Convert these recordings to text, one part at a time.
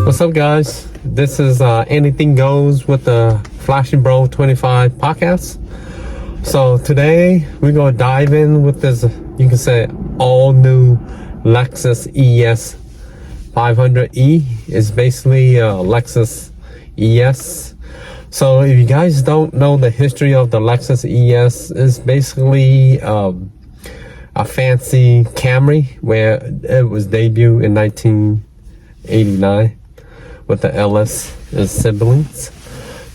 What's up, guys? This is Anything Goes with the Flashing Bro 25 podcast. So today we're gonna dive in with this, you can say, all new Lexus ES 500e. It's basically a Lexus ES. So if you guys don't know the history of the Lexus ES, it's basically a fancy Camry where it was debuted in 1989. With the LS as siblings.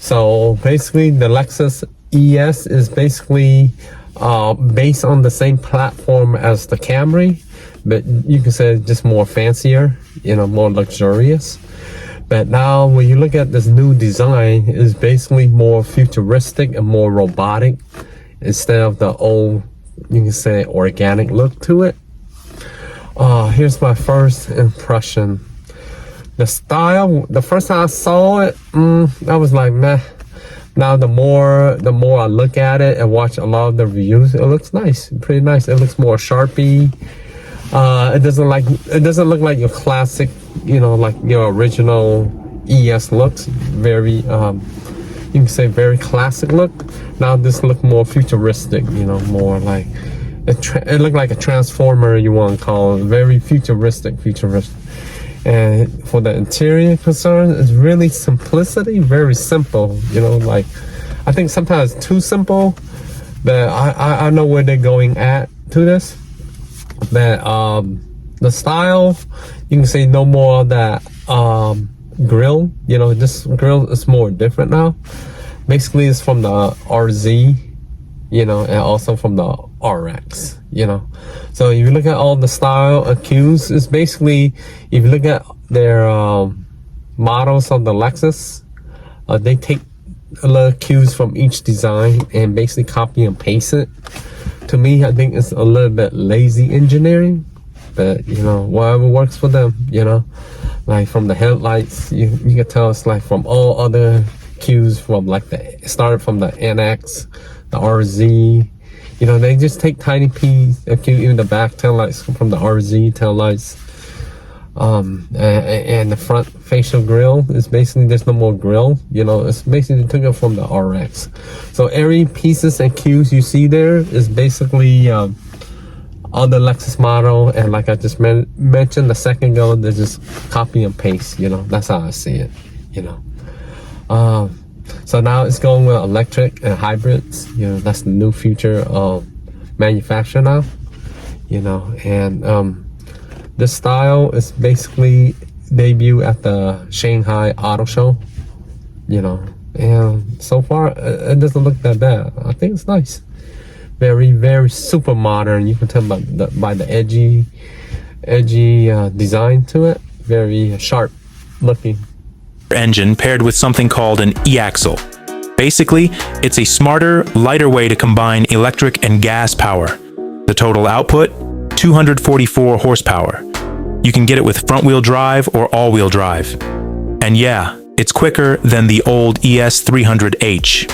So basically the Lexus ES is basically based on the same platform as the Camry, but you can say just more fancier, more luxurious. But now when you look at this new design, it's basically more futuristic and more robotic instead of the old, you can say, organic look to it. Here's my first impression. The style, the first time I saw it, I was like, meh. Now the more I look at it and watch a lot of the reviews, it looks nice, pretty nice. It looks more sharpy. It doesn't look like your classic, like your original ES looks. Very, you can say very classic look. Now this look more futuristic, more like it looked like a transformer, you want to call it. Very futuristic. And for the interior concern, it's really simplicity, very simple, like I think sometimes too simple, but I know where they're going at to this. But the style, you can say no more of that grill, this grill is more different now. Basically it's from the RZ, and also from the RX, So if you look at all the style cues, it's basically, if you look at their models of the Lexus, they take a lot of cues from each design and basically copy and paste it. To me, I think it's a little bit lazy engineering, but whatever works for them, like from the headlights, you can tell it's like from all other cues from like it started from the NX, the RZ. They just take tiny pieces, even the back taillights from the RZ taillights. And the front facial grille is basically, there's no more grille. It's basically took it from the RX. So every pieces and cues you see there is basically other Lexus model. And like I just mentioned a second ago, they just copy and paste, that's how I see it, So now it's going with electric and hybrids. That's the new future of manufacture now. And this style is basically debut at the Shanghai Auto Show. And so far it doesn't look that bad. I think it's nice. Very, very super modern. You can tell by the edgy design to it. Very sharp looking. Engine paired with something called an e-axle. Basically, it's a smarter, lighter way to combine electric and gas power. The total output, 244 horsepower. You can get it with front-wheel drive or all-wheel drive. And yeah, it's quicker than the old ES 300H.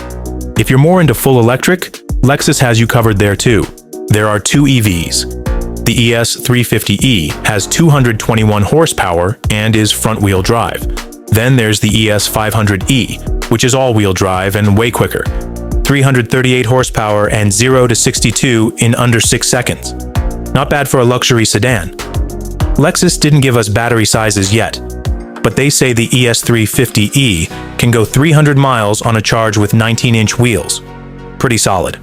If you're more into full electric, Lexus has you covered there too. There are two EVs. The ES 350e has 221 horsepower and is front-wheel drive. Then there's the ES 500e, which is all-wheel drive and way quicker. 338 horsepower and 0 to 62 in under 6 seconds. Not bad for a luxury sedan. Lexus didn't give us battery sizes yet, but they say the ES 350e can go 300 miles on a charge with 19-inch wheels. Pretty solid.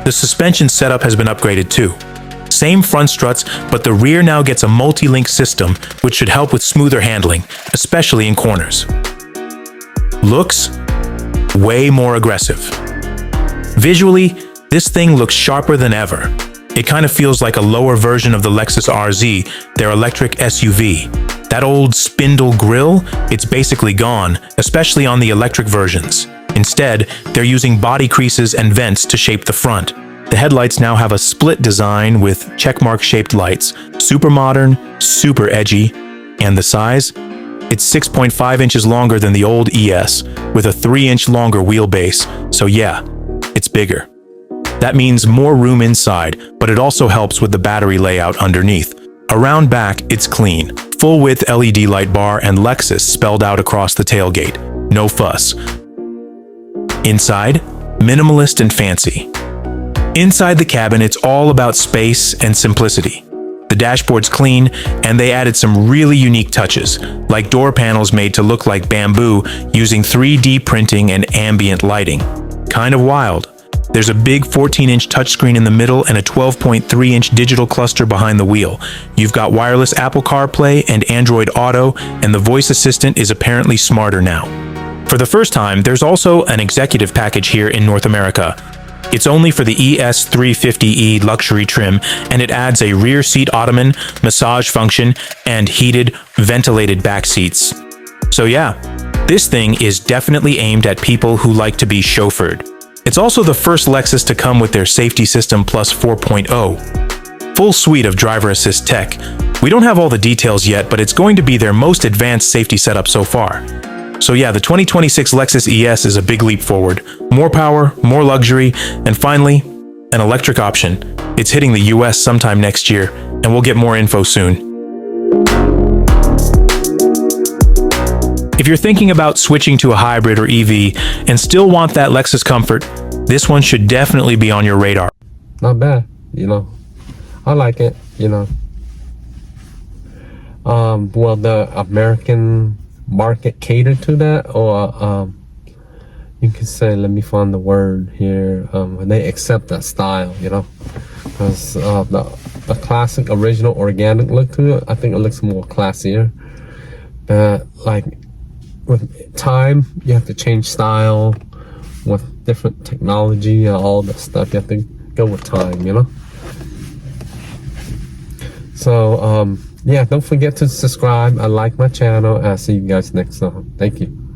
The suspension setup has been upgraded too. Same front struts, but the rear now gets a multi-link system, which should help with smoother handling, especially in corners. Looks way more aggressive. Visually, this thing looks sharper than ever. It kind of feels like a lower version of the Lexus RZ, their electric SUV. That old spindle grille, it's basically gone, especially on the electric versions. Instead, they're using body creases and vents to shape the front. The headlights now have a split design with checkmark shaped lights. Super modern, super edgy. And the size? It's 6.5 inches longer than the old ES, with a 3-inch longer wheelbase. So yeah, it's bigger. That means more room inside, but it also helps with the battery layout underneath. Around back, it's clean. Full-width LED light bar and Lexus spelled out across the tailgate. No fuss. Inside, minimalist and fancy. Inside the cabin, it's all about space and simplicity. The dashboard's clean, and they added some really unique touches, like door panels made to look like bamboo using 3D printing and ambient lighting. Kind of wild. There's a big 14-inch touchscreen in the middle and a 12.3-inch digital cluster behind the wheel. You've got wireless Apple CarPlay and Android Auto, and the voice assistant is apparently smarter now. For the first time, there's also an executive package here in North America. It's only for the ES350e luxury trim, and it adds a rear seat ottoman, massage function, and heated, ventilated back seats. So yeah, this thing is definitely aimed at people who like to be chauffeured. It's also the first Lexus to come with their Safety System Plus 4.0. Full suite of driver assist tech. We don't have all the details yet, but it's going to be their most advanced safety setup so far. So yeah, the 2026 Lexus ES is a big leap forward. More power, more luxury, and finally, an electric option. It's hitting the US sometime next year, and we'll get more info soon. If you're thinking about switching to a hybrid or EV and still want that Lexus comfort, this one should definitely be on your radar. Not bad, you know. I like it, you know. Will the American market cater to that, or you can say, let me find the word here, they accept that style, you know, because the classic original organic look to it, I think it looks more classier, but like with time you have to change style with different technology and all that stuff. You have to go with time, you know. So yeah, don't forget to subscribe and like my channel. I'll see you guys next time. Thank you.